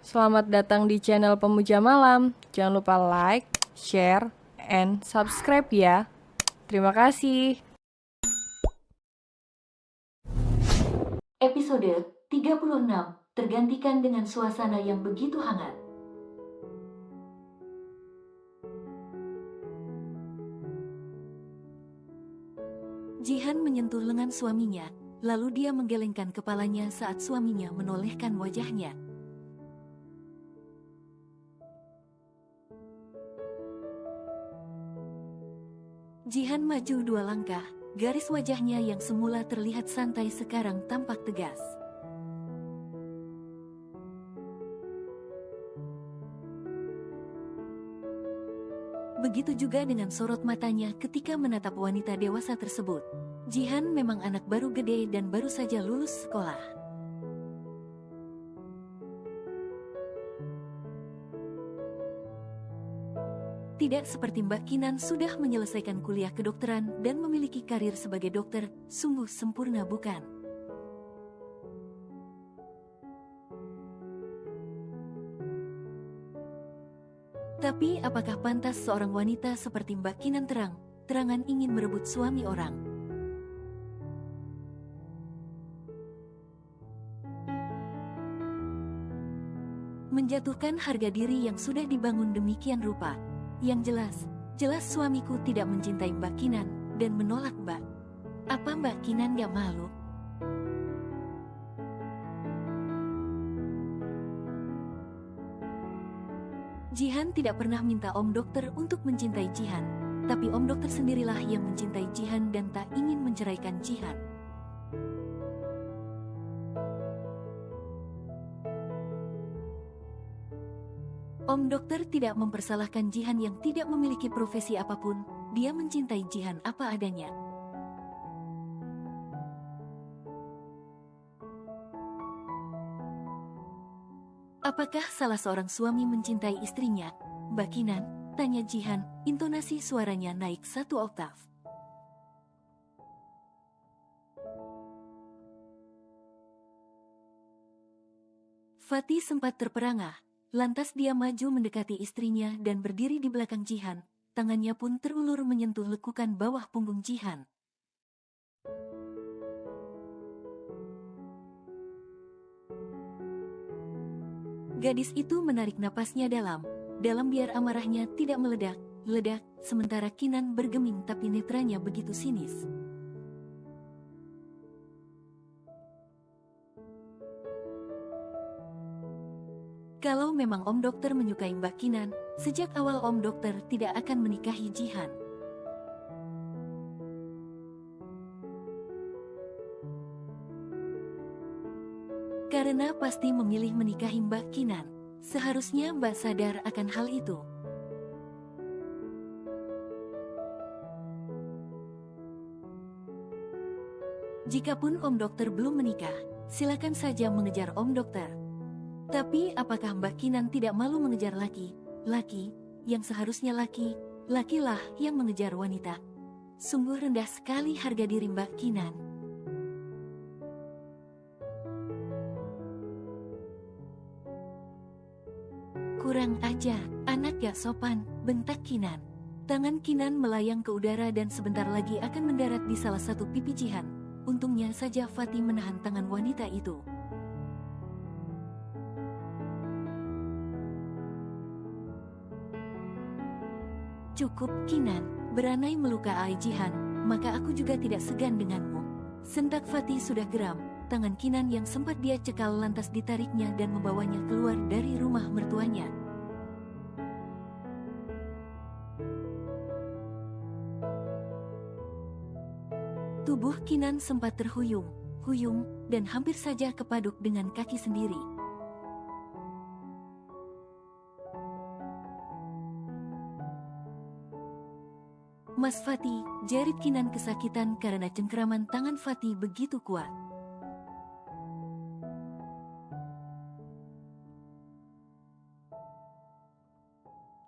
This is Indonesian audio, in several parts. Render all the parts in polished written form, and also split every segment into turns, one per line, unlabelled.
Selamat datang di channel Pemuja Malam. Jangan lupa like, share, and subscribe ya. Terima kasih.
Episode 36 tergantikan dengan suasana yang begitu hangat. Jihan menyentuh lengan suaminya, lalu dia menggelengkan kepalanya saat suaminya menolehkan wajahnya. Jihan maju 2 langkah, garis wajahnya yang semula terlihat santai sekarang tampak tegas. Begitu juga dengan sorot matanya ketika menatap wanita dewasa tersebut. Jihan memang anak baru gede dan baru saja lulus sekolah. Tidak seperti Mbak Kinan sudah menyelesaikan kuliah kedokteran dan memiliki karir sebagai dokter, sungguh sempurna bukan? Tapi apakah pantas seorang wanita seperti Mbak Kinan terangan ingin merebut suami orang? Menjatuhkan harga diri yang sudah dibangun demikian rupa. Yang jelas suamiku tidak mencintai Mbak Kinan dan menolak Mbak. Apa Mbak Kinan gak malu? Jihan tidak pernah minta Om Dokter untuk mencintai Jihan, tapi Om Dokter sendirilah yang mencintai Jihan dan tak ingin menceraikan Jihan. Om Dokter tidak mempersalahkan Jihan yang tidak memiliki profesi apapun, dia mencintai Jihan apa adanya. Apakah salah seorang suami mencintai istrinya? Mbak Kinan, tanya Jihan, intonasi suaranya naik 1 oktav. Fatih sempat terperangah, lantas dia maju mendekati istrinya dan berdiri di belakang Jihan, tangannya pun terulur menyentuh lekukan bawah punggung Jihan. Gadis itu menarik napasnya dalam biar amarahnya tidak meledak, sementara Kinan bergeming tapi netranya begitu sinis. Kalau memang Om Dokter menyukai Mbak Kinan, sejak awal Om Dokter tidak akan menikahi Jihan. Karena pasti memilih menikahi Mbak Kinan. Seharusnya Mbak sadar akan hal itu. Jikapun Om Dokter belum menikah, silakan saja mengejar Om Dokter. Tapi apakah Mbak Kinan tidak malu mengejar laki yang seharusnya lakilah yang mengejar wanita? Sungguh rendah sekali harga diri Mbak Kinan. Kurang ajar, anak gak sopan, bentak Kinan. Tangan Kinan melayang ke udara dan sebentar lagi akan mendarat di salah satu pipi Jihan. Untungnya saja Fatih menahan tangan wanita itu. Cukup Kinan, beranai melukai Jihan, maka aku juga tidak segan denganmu. Sentak Fatih sudah geram, tangan Kinan yang sempat dia cekal lantas ditariknya dan membawanya keluar dari rumah mertuanya. Tubuh Kinan sempat terhuyung, dan hampir saja kepaduk dengan kaki sendiri. Mas Fatih, jerit Kinan kesakitan karena cengkeraman tangan Fatih begitu kuat.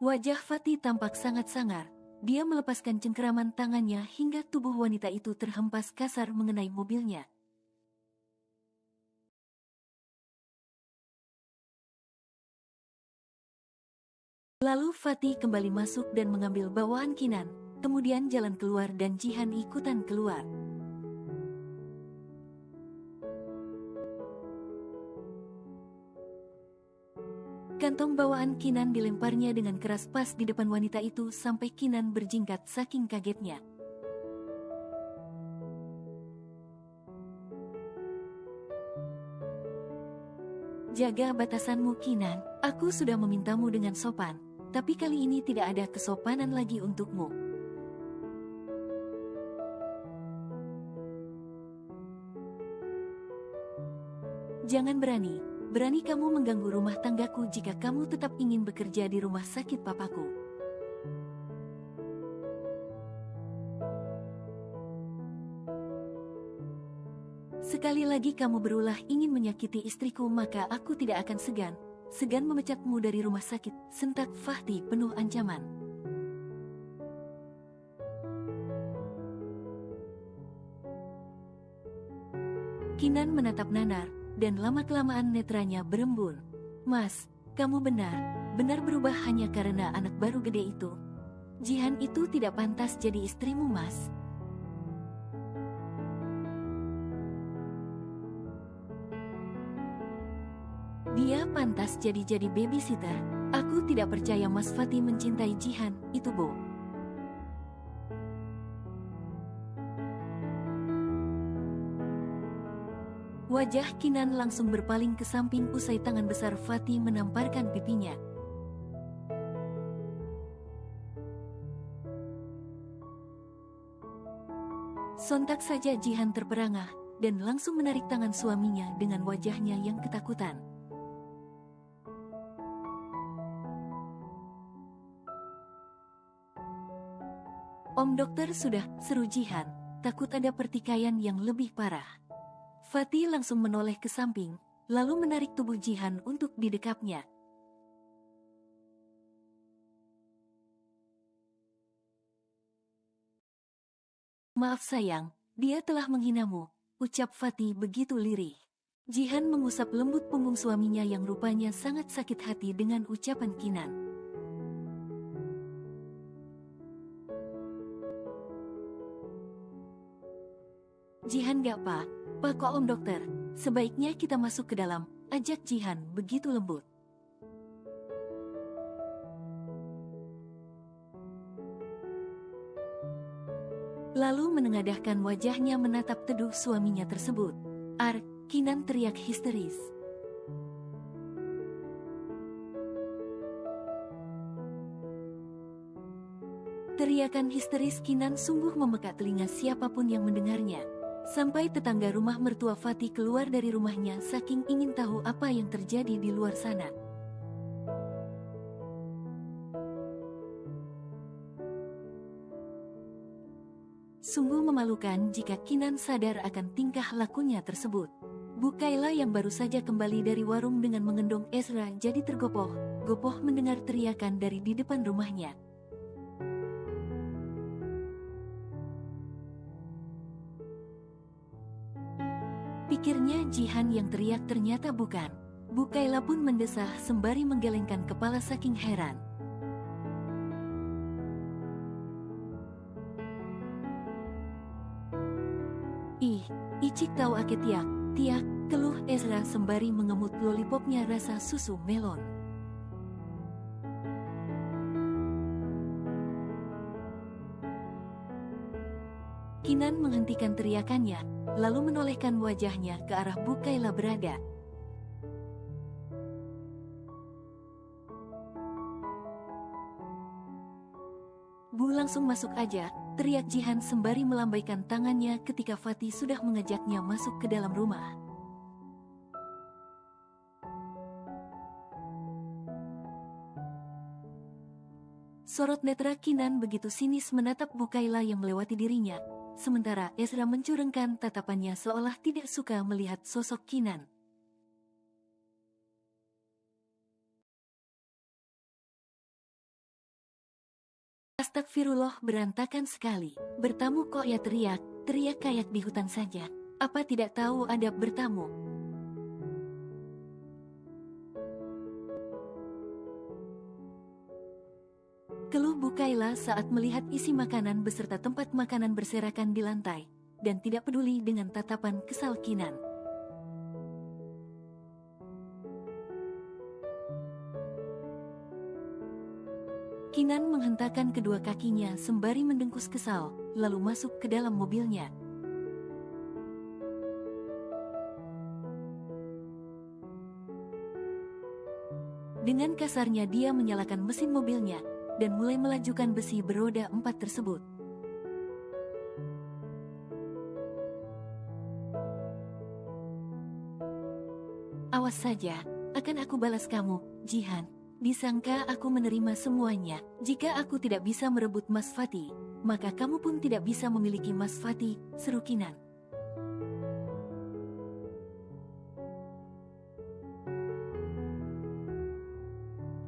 Wajah Fatih tampak sangat sangar. Dia melepaskan cengkeraman tangannya hingga tubuh wanita itu terhempas kasar mengenai mobilnya. Lalu Fatih kembali masuk dan mengambil bawaan Kinan, kemudian jalan keluar dan Jihan ikutan keluar. Kantong bawaan Kinan dilemparnya dengan keras pas di depan wanita itu sampai Kinan berjingkat saking kagetnya. Jaga batasanmu Kinan, aku sudah memintamu dengan sopan, tapi kali ini tidak ada kesopanan lagi untukmu. Jangan berani kamu mengganggu rumah tanggaku jika kamu tetap ingin bekerja di rumah sakit papaku. Sekali lagi kamu berulah ingin menyakiti istriku maka aku tidak akan segan memecatmu dari rumah sakit, sentak Fatih penuh ancaman. Kinan menatap Nanar, dan lama-kelamaan netranya berembun. Mas, kamu benar berubah hanya karena anak baru gede itu. Jihan itu tidak pantas jadi istrimu, Mas. Dia pantas jadi babysitter. Aku tidak percaya Mas Fatih mencintai Jihan, itu Bo. Wajah Kinan langsung berpaling ke samping usai tangan besar Fatih menamparkan pipinya. Sontak saja Jihan terperangah, dan langsung menarik tangan suaminya dengan wajahnya yang ketakutan. Om dokter sudah, seru Jihan, takut ada pertikaian yang lebih parah. Fatih langsung menoleh ke samping, lalu menarik tubuh Jihan untuk didekapnya. Maaf sayang, dia telah menghinamu, ucap Fatih begitu lirih. Jihan mengusap lembut punggung suaminya yang rupanya sangat sakit hati dengan ucapan Kinan. Jihan gak apa kok Om Dokter, sebaiknya kita masuk ke dalam, ajak Jihan begitu lembut. Lalu menengadahkan wajahnya menatap teduh suaminya tersebut. Kinan teriak histeris. Teriakan histeris Kinan sungguh memekak telinga siapapun yang mendengarnya. Sampai tetangga rumah mertua Fatih keluar dari rumahnya saking ingin tahu apa yang terjadi di luar sana. Sungguh memalukan jika Kinan sadar akan tingkah lakunya tersebut. Bukaila yang baru saja kembali dari warung dengan mengendong Ezra jadi tergopoh mendengar teriakan dari di depan rumahnya. Pikirnya Jihan yang teriak ternyata bukan. Bukaila pun mendesah sembari menggelengkan kepala saking heran. Icik tahu ake tiak, keluh Ezra sembari mengemut lollipopnya rasa susu melon. Kinan menghentikan teriakannya, lalu menolehkan wajahnya ke arah Bukaila berada. Bu langsung masuk aja, teriak Jihan sembari melambaikan tangannya ketika Fatih sudah mengajaknya masuk ke dalam rumah. Sorot netra Kinan begitu sinis menatap Bukaila yang melewati dirinya. Sementara Ezra mencurengkan tatapannya seolah tidak suka melihat sosok Kinan. Astagfirullah, berantakan sekali. Bertamu kok ya teriak kayak di hutan saja. Apa tidak tahu adab bertamu? Keluh Bukaila saat melihat isi makanan beserta tempat makanan berserakan di lantai, dan tidak peduli dengan tatapan kesal Kinan. Kinan menghentakkan kedua kakinya sembari mendengkus kesal, lalu masuk ke dalam mobilnya. Dengan kasarnya dia menyalakan mesin mobilnya, dan mulai melajukan besi beroda 4 tersebut. Awas saja, akan aku balas kamu, Jihan. Disangka aku menerima semuanya. Jika aku tidak bisa merebut Mas Fatih, maka kamu pun tidak bisa memiliki Mas Fatih, seru Kinan.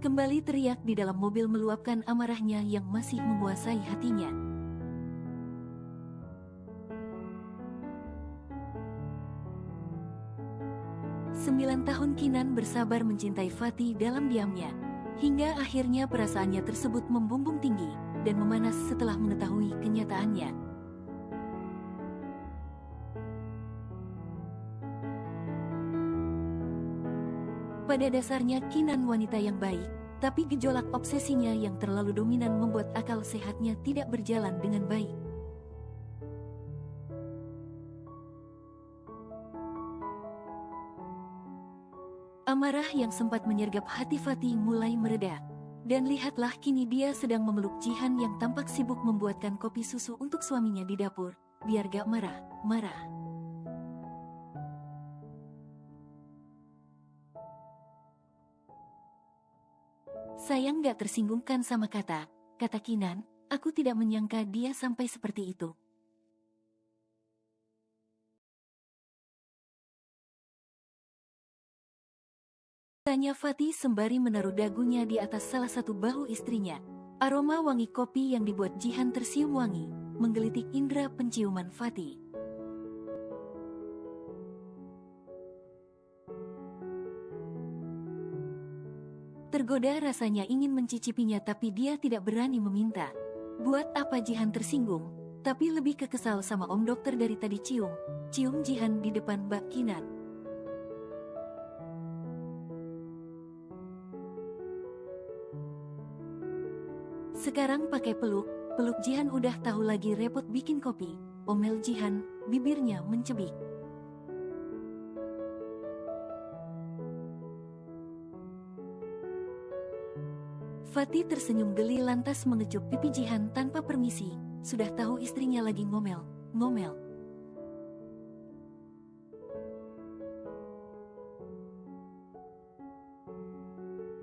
Kembali teriak di dalam mobil meluapkan amarahnya yang masih menguasai hatinya. Sembilan tahun Kinan bersabar mencintai Fatih dalam diamnya, hingga akhirnya perasaannya tersebut membumbung tinggi dan memanas setelah mengetahui kenyataannya. Pada dasarnya Kinan wanita yang baik, tapi gejolak obsesinya yang terlalu dominan membuat akal sehatnya tidak berjalan dengan baik. Amarah yang sempat menyergap hati Fatih mulai mereda. Dan lihatlah kini dia sedang memeluk Jihan yang tampak sibuk membuatkan kopi susu untuk suaminya di dapur, biar gak marah. Sayang gak tersinggungkan sama kata Kinan, aku tidak menyangka dia sampai seperti itu. Tanya Fatih sembari menaruh dagunya di atas salah satu bahu istrinya. Aroma wangi kopi yang dibuat Jihan tersium wangi, menggelitik indera penciuman Fatih. Tergoda rasanya ingin mencicipinya tapi dia tidak berani meminta. Buat apa Jihan tersinggung, tapi lebih kekesal sama Om Dokter dari tadi cium Jihan di depan Mbak Kinan. Sekarang pakai peluk Jihan udah tahu lagi repot bikin kopi, omel Jihan, bibirnya mencebik. Fatih tersenyum geli lantas mengecup pipi Jihan tanpa permisi, sudah tahu istrinya lagi ngomel.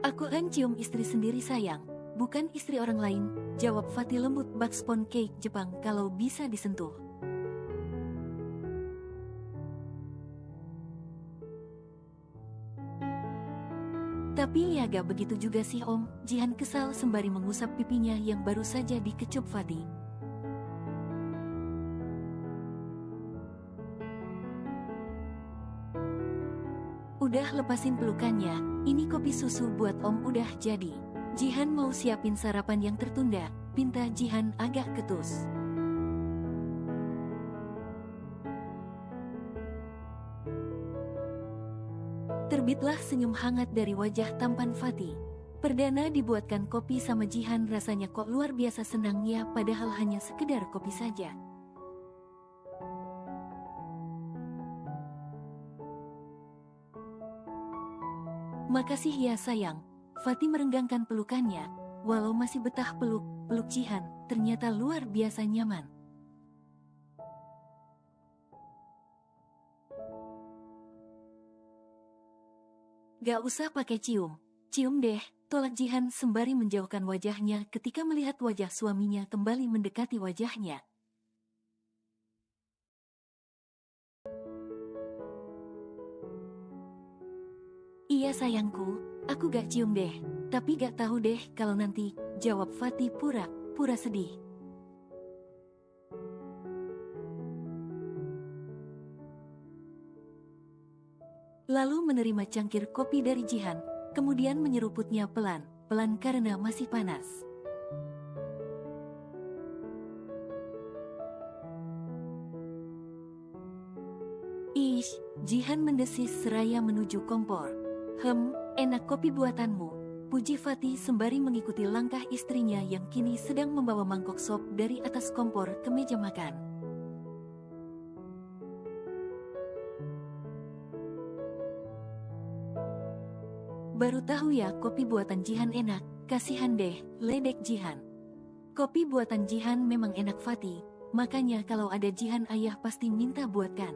Aku kan cium istri sendiri sayang, bukan istri orang lain, jawab Fatih lembut bak spon cake Jepang kalau bisa disentuh. Tapi ya gak begitu juga sih Om, Jihan kesal sembari mengusap pipinya yang baru saja dikecup Fatih. Udah lepasin pelukannya, ini kopi susu buat Om udah jadi. Jihan mau siapin sarapan yang tertunda, pinta Jihan agak ketus. Terbitlah senyum hangat dari wajah tampan Fatih. Perdana dibuatkan kopi sama Jihan rasanya kok luar biasa senangnya padahal hanya sekedar kopi saja. Makasih ya sayang, Fatih merenggangkan pelukannya, walau masih betah peluk Jihan, ternyata luar biasa nyaman. Gak usah pakai cium deh, tolak Jihan sembari menjauhkan wajahnya ketika melihat wajah suaminya kembali mendekati wajahnya. Iya sayangku, aku gak cium deh, tapi gak tahu deh kalau nanti, jawab Fatih pura sedih. Lalu menerima cangkir kopi dari Jihan, kemudian menyeruputnya pelan-pelan karena masih panas. Jihan mendesis seraya menuju kompor. Enak kopi buatanmu, puji Fatih sembari mengikuti langkah istrinya yang kini sedang membawa mangkok sop dari atas kompor ke meja makan. Baru tahu ya kopi buatan Jihan enak, kasihan deh, ledek Jihan. Kopi buatan Jihan memang enak Fatih, makanya kalau ada Jihan ayah pasti minta buatkan.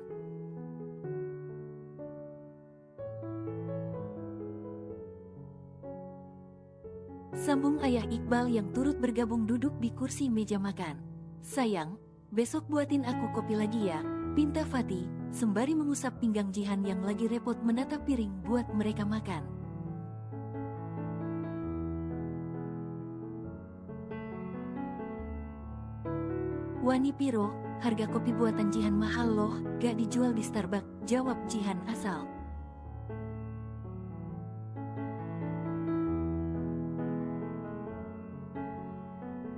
Sambung ayah Iqbal yang turut bergabung duduk di kursi meja makan. Sayang, besok buatin aku kopi lagi ya, pinta Fatih, sembari mengusap pinggang Jihan yang lagi repot menata piring buat mereka makan. Wani piro, harga kopi buatan Jihan mahal loh, gak dijual di Starbucks, jawab Jihan asal.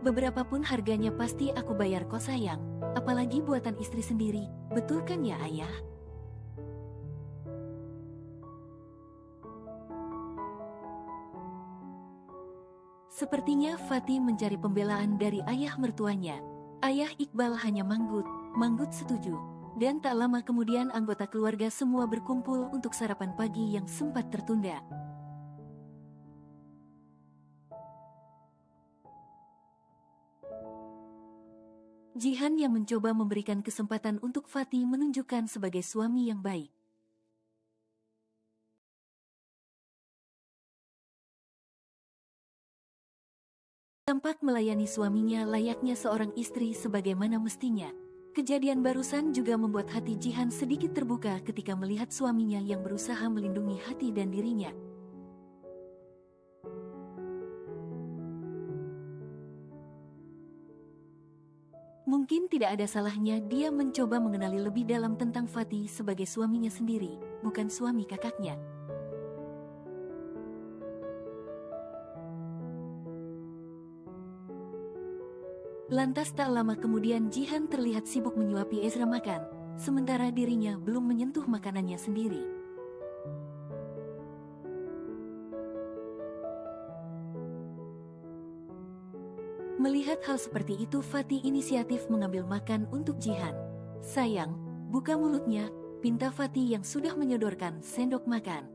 Beberapa pun harganya pasti aku bayar kok sayang, apalagi buatan istri sendiri, betul kan ya ayah? Sepertinya Fatih mencari pembelaan dari ayah mertuanya. Ayah Iqbal hanya manggut setuju. Dan tak lama kemudian anggota keluarga semua berkumpul untuk sarapan pagi yang sempat tertunda. Jihan yang mencoba memberikan kesempatan untuk Fatih menunjukkan sebagai suami yang baik. Tampak melayani suaminya layaknya seorang istri sebagaimana mestinya. Kejadian barusan juga membuat hati Jihan sedikit terbuka ketika melihat suaminya yang berusaha melindungi hati dan dirinya. Mungkin tidak ada salahnya dia mencoba mengenali lebih dalam tentang Fatih sebagai suaminya sendiri, bukan suami kakaknya. Lantas tak lama kemudian Jihan terlihat sibuk menyuapi Ezra makan, sementara dirinya belum menyentuh makanannya sendiri. Melihat hal seperti itu Fatih inisiatif mengambil makan untuk Jihan. Sayang, buka mulutnya, pinta Fatih yang sudah menyodorkan sendok makan.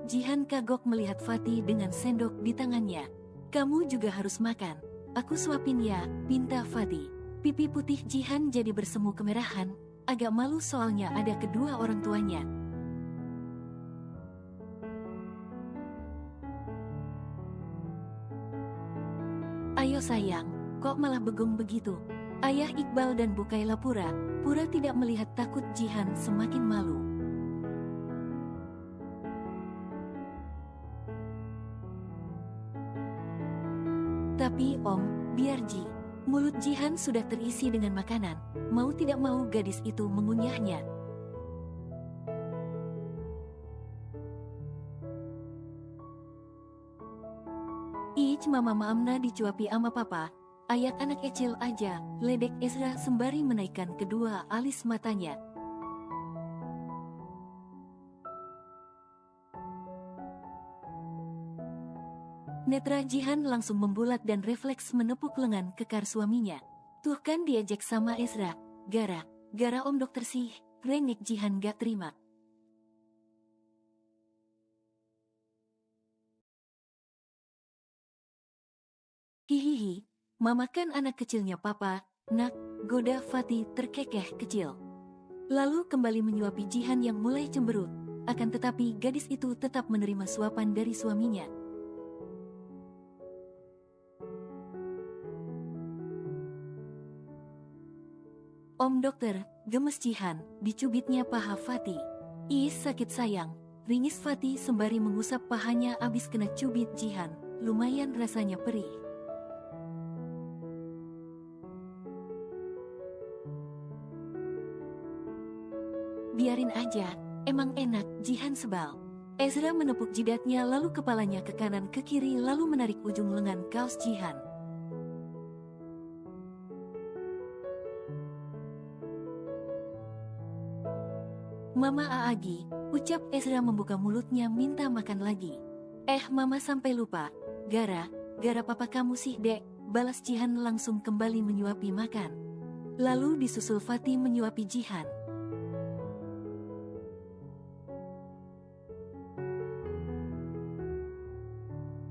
Jihan kagok melihat Fatih dengan sendok di tangannya. Kamu juga harus makan. Aku suapin ya, pinta Fatih. Pipi putih Jihan jadi bersemu kemerahan, agak malu soalnya ada kedua orang tuanya. Ayo sayang, kok malah bengong begitu? Ayah Iqbal dan Bukaila pura tidak melihat takut Jihan semakin malu. Tapi Om, biar Ji. Mulut Jihan sudah terisi dengan makanan, mau tidak mau gadis itu mengunyahnya. Mama Amna dicuapi ama papa, ayat anak kecil aja, ledek Ezra sembari menaikkan kedua alis matanya. Netra Jihan langsung membulat dan refleks menepuk lengan kekar suaminya. Tuh kan diajak sama Ezra, gara Om dokter sih, rengek Jihan gak terima. Hihihi, mama kan anak kecilnya papa, nak, goda Fatih terkekeh kecil. Lalu kembali menyuapi Jihan yang mulai cemberut, akan tetapi gadis itu tetap menerima suapan dari suaminya. Om dokter, gemes Jihan, dicubitnya paha Fatih. Sakit sayang, ringis Fatih sembari mengusap pahanya abis kena cubit Jihan, lumayan rasanya perih. Biarin aja, emang enak, Jihan sebal. Ezra menepuk jidatnya lalu kepalanya ke kanan ke kiri lalu menarik ujung lengan kaos Jihan. Mama Aagi, ucap Ezra membuka mulutnya minta makan lagi. Mama sampai lupa. Gara papa kamu sih dek, balas Jihan langsung kembali menyuapi makan. Lalu disusul Fatih menyuapi Jihan.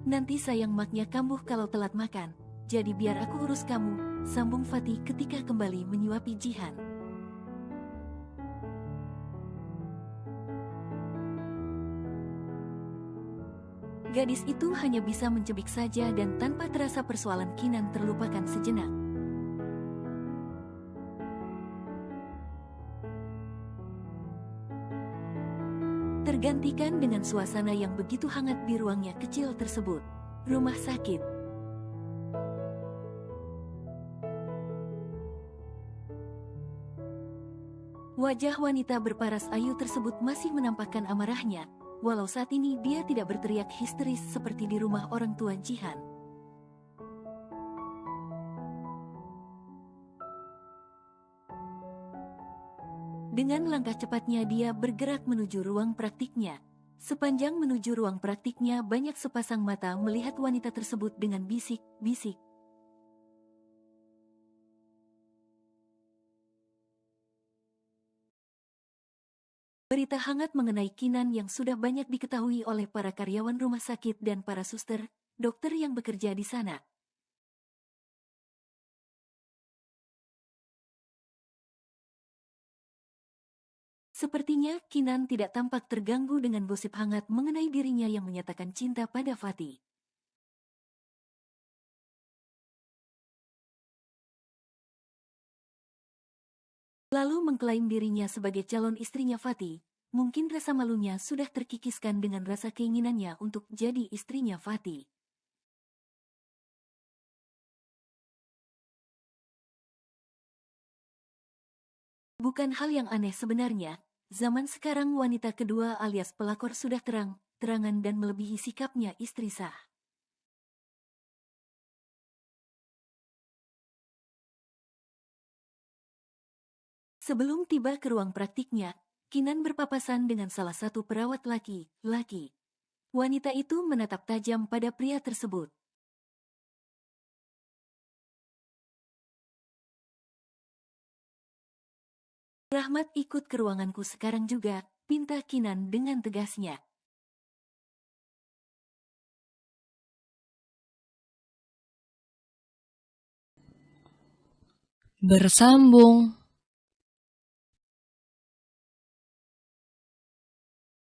Nanti sayang maknya kambuh kalau telat makan, jadi biar aku urus kamu, sambung Fatih ketika kembali menyuapi Jihan. Gadis itu hanya bisa mencubik saja dan tanpa terasa persoalan Kinan terlupakan sejenak. Tergantikan dengan suasana yang begitu hangat di ruangnya kecil tersebut. Rumah sakit. Wajah wanita berparas ayu tersebut masih menampakkan amarahnya, walau saat ini dia tidak berteriak histeris seperti di rumah orang tua Jihan. Dengan langkah cepatnya dia bergerak menuju ruang praktiknya. Sepanjang menuju ruang praktiknya banyak sepasang mata melihat wanita tersebut dengan bisik-bisik. Berita hangat mengenai Kinan yang sudah banyak diketahui oleh para karyawan rumah sakit dan para suster, dokter yang bekerja di sana. Sepertinya Kinan tidak tampak terganggu dengan gosip hangat mengenai dirinya yang menyatakan cinta pada Fatih. Lalu mengklaim dirinya sebagai calon istrinya Fatih. Mungkin rasa malunya sudah terkikiskan dengan rasa keinginannya untuk jadi istrinya Fatih. Bukan hal yang aneh sebenarnya, zaman sekarang wanita kedua alias pelakor sudah terangan dan melebihi sikapnya istri sah. Sebelum tiba ke ruang praktiknya, Kinan berpapasan dengan salah satu perawat laki-laki. Wanita itu menatap tajam pada pria tersebut. Rahmat ikut ke ruanganku sekarang juga, pinta Kinan dengan tegasnya.
Bersambung.